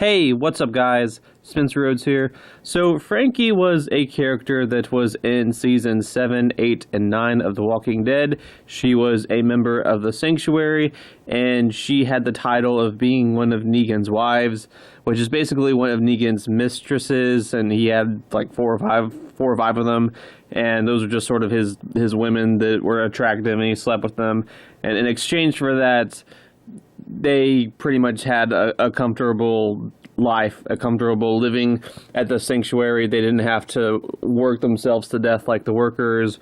Hey, what's up guys? Spencer Rhodes here. So Frankie was a character that was in seasons 7, 8, and 9 of The Walking Dead. She was a member of the Sanctuary, and she had the title of being one of Negan's wives, which is basically one of Negan's mistresses, and he had like four or five of them, and those were just sort of his women that were attractive, and he slept with them. And in exchange for that, they pretty much had a comfortable life, a comfortable living at the Sanctuary. They didn't have to work themselves to death like the workers.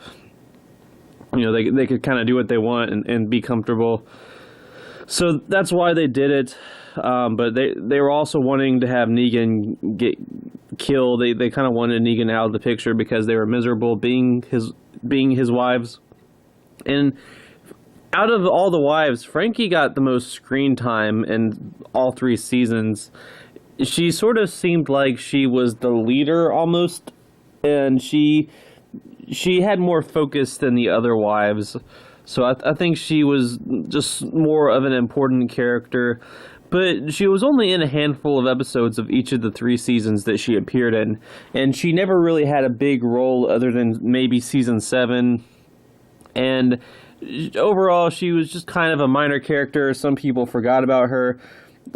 You know, they could kind of do what they want and be comfortable. So that's why they did it. But they were also wanting to have Negan get killed. They kind of wanted Negan out of the picture because they were miserable being his wives. And out of all the wives, Frankie got the most screen time in all 3 seasons. She sort of seemed like she was the leader almost, and she had more focus than the other wives. So I think she was just more of an important character. But she was only in a handful of episodes of each of the 3 seasons that she appeared in, and she never really had a big role other than maybe season 7. And overall, she was just kind of a minor character. Some people forgot about her.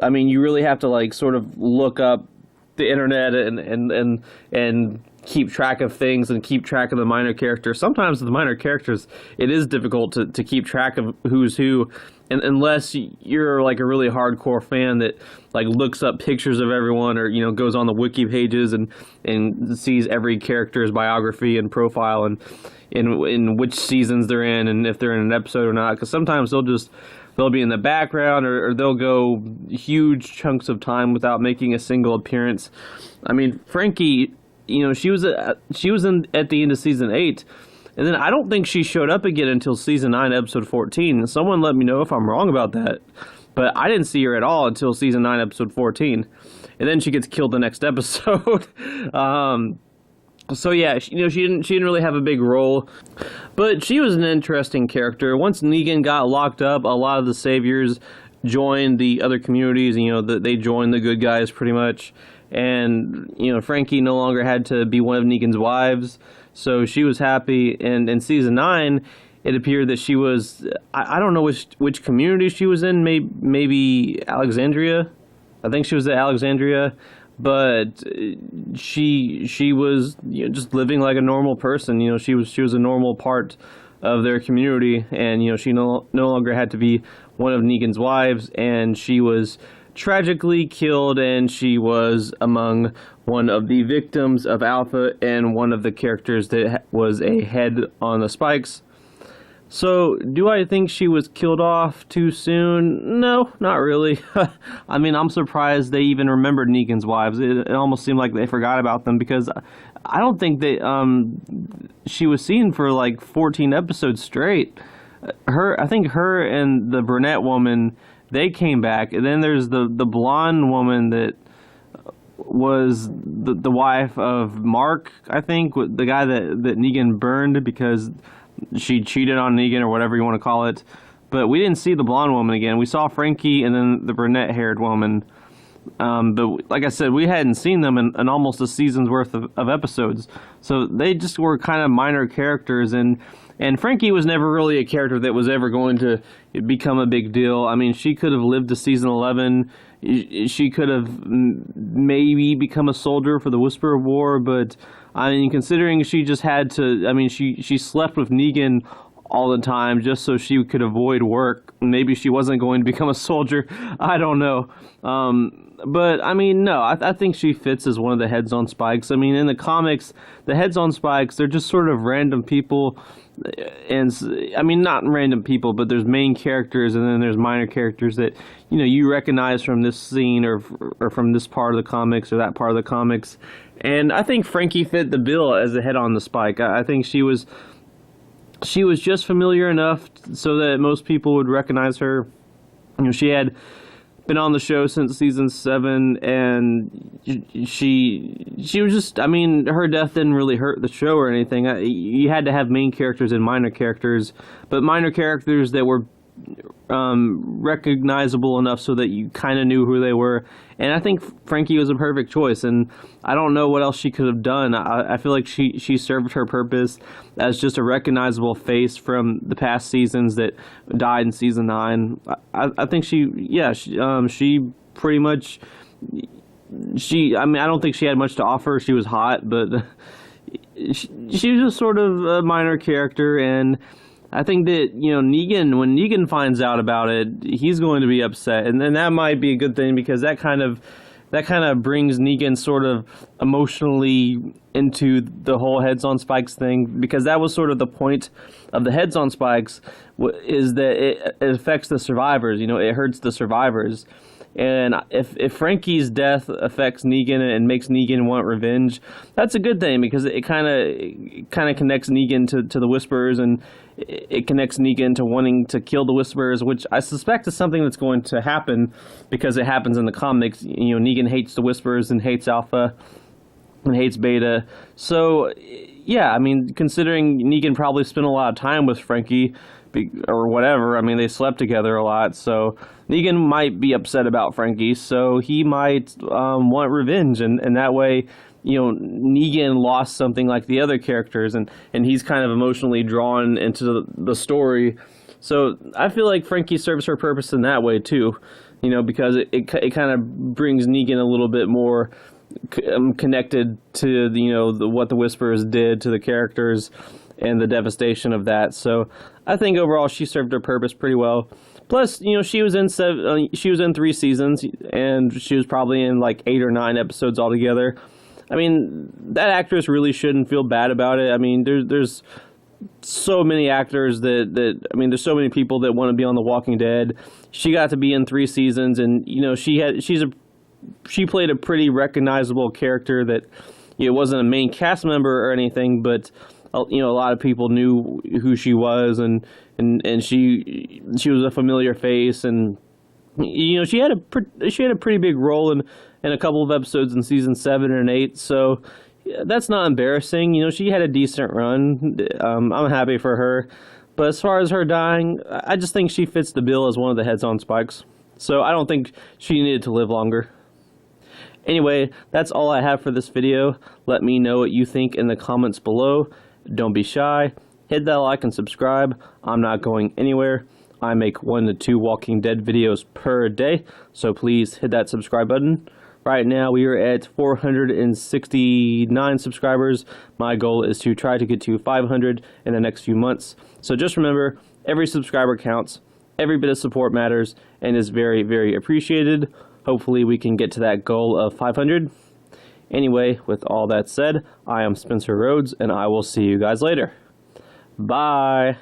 I mean, you really have to like sort of look up the internet and keep track of things and keep track of the minor characters. Sometimes the minor characters, it is difficult to keep track of who's who, and unless you're like a really hardcore fan that like looks up pictures of everyone, or goes on the wiki pages and sees every character's biography and profile and in which seasons they're in and if they're in an episode or not. Because sometimes they'll be in the background, or they'll go huge chunks of time without making a single appearance. I mean, Frankie, she was in at the end of season 8, and then I don't think she showed up again until season 9, episode 14. Someone let me know if I'm wrong about that, but I didn't see her at all until season 9, episode 14, and then she gets killed the next episode. So yeah, she didn't really have a big role, but she was an interesting character. Once Negan got locked up, a lot of the saviors joined the other communities. They joined the good guys pretty much, and Frankie no longer had to be one of Negan's wives, so she was happy. And in season 9, it appeared that she was, I don't know which community she was in. Maybe Alexandria. I think she was at Alexandria. But she was just living like a normal person. She was a normal part of their community, and she no longer had to be one of Negan's wives, and she was tragically killed, and she was among one of the victims of Alpha and one of the characters that was a head on the spikes. So, do I think she was killed off too soon? No, not really. I mean, I'm surprised they even remembered Negan's wives. It almost seemed like they forgot about them, because I don't think she was seen for like 14 episodes straight. I think her and the brunette woman, they came back, and then there's the blonde woman that was the wife of Mark, I think, the guy that Negan burned because she cheated on Negan, or whatever you want to call it. But we didn't see the blonde woman again. We saw Frankie and then the brunette-haired woman. But like I said, we hadn't seen them in almost a season's worth of episodes. So they just were kind of minor characters. And Frankie was never really a character that was ever going to become a big deal. I mean, she could have lived to season 11. She could have maybe become a soldier for the Whisper of War, but I mean, considering she just had to, I mean, she slept with Negan all the time just so she could avoid work. Maybe she wasn't going to become a soldier. I don't know. But, I mean, no, I think she fits as one of the heads on spikes. I mean, in the comics, the heads on spikes, they're just sort of random people. And, I mean, not random people, but there's main characters, and then there's minor characters that, you recognize from this scene or from this part of the comics or that part of the comics. And I think Frankie fit the bill as a head on the spike. I think she was just familiar enough so that most people would recognize her. She had been on the show since season 7, and she was just, I mean, her death didn't really hurt the show or anything. You had to have main characters and minor characters, but minor characters that were recognizable enough so that you kind of knew who they were. And I think Frankie was a perfect choice, and I don't know what else she could have done. I feel like she served her purpose as just a recognizable face from the past seasons that died in season 9. I think she pretty much, I mean, I don't think she had much to offer. She was hot, but she was just sort of a minor character, and I think that, Negan, when Negan finds out about it, he's going to be upset, and then that might be a good thing, because that kind of brings Negan sort of emotionally into the whole Heads on Spikes thing, because that was sort of the point of the Heads on Spikes, is that it affects the survivors. It hurts the survivors. And if Frankie's death affects Negan and makes Negan want revenge, that's a good thing, because it kind of connects Negan to the Whisperers, and it connects Negan to wanting to kill the Whisperers, which I suspect is something that's going to happen, because it happens in the comics. Negan hates the Whisperers and hates Alpha and hates Beta. So yeah, I mean, considering Negan probably spent a lot of time with Frankie, or whatever, I mean, they slept together a lot, so Negan might be upset about Frankie, so he might want revenge, and that way, Negan lost something like the other characters, and he's kind of emotionally drawn into the story. So I feel like Frankie serves her purpose in that way too, because it kind of brings Negan a little bit more connected to what the Whisperers did to the characters and the devastation of that. So I think overall she served her purpose pretty well. Plus, she was in 3 seasons, and she was probably in like 8 or 9 episodes altogether. I mean, that actress really shouldn't feel bad about it. I mean, there's so many actors there's so many people that want to be on The Walking Dead. She got to be in 3 seasons, and she played a pretty recognizable character that wasn't a main cast member or anything, but a lot of people knew who she was, and she was a familiar face, and she had a pretty big role in a couple of episodes in season 7 and 8. So that's not embarrassing. She had a decent run. I'm happy for her. But as far as her dying, I just think she fits the bill as one of the Heads on Spikes. So I don't think she needed to live longer. Anyway, that's all I have for this video. Let me know what you think in the comments below. Don't be shy. Hit that like and subscribe. I'm not going anywhere. I make 1 to 2 Walking Dead videos per day, so please hit that subscribe button. Right now we are at 469 subscribers. My goal is to try to get to 500 in the next few months. So just remember, every subscriber counts, every bit of support matters, and is very, very appreciated. Hopefully we can get to that goal of 500. Anyway, with all that said, I am Spencer Rhodes, and I will see you guys later. Bye!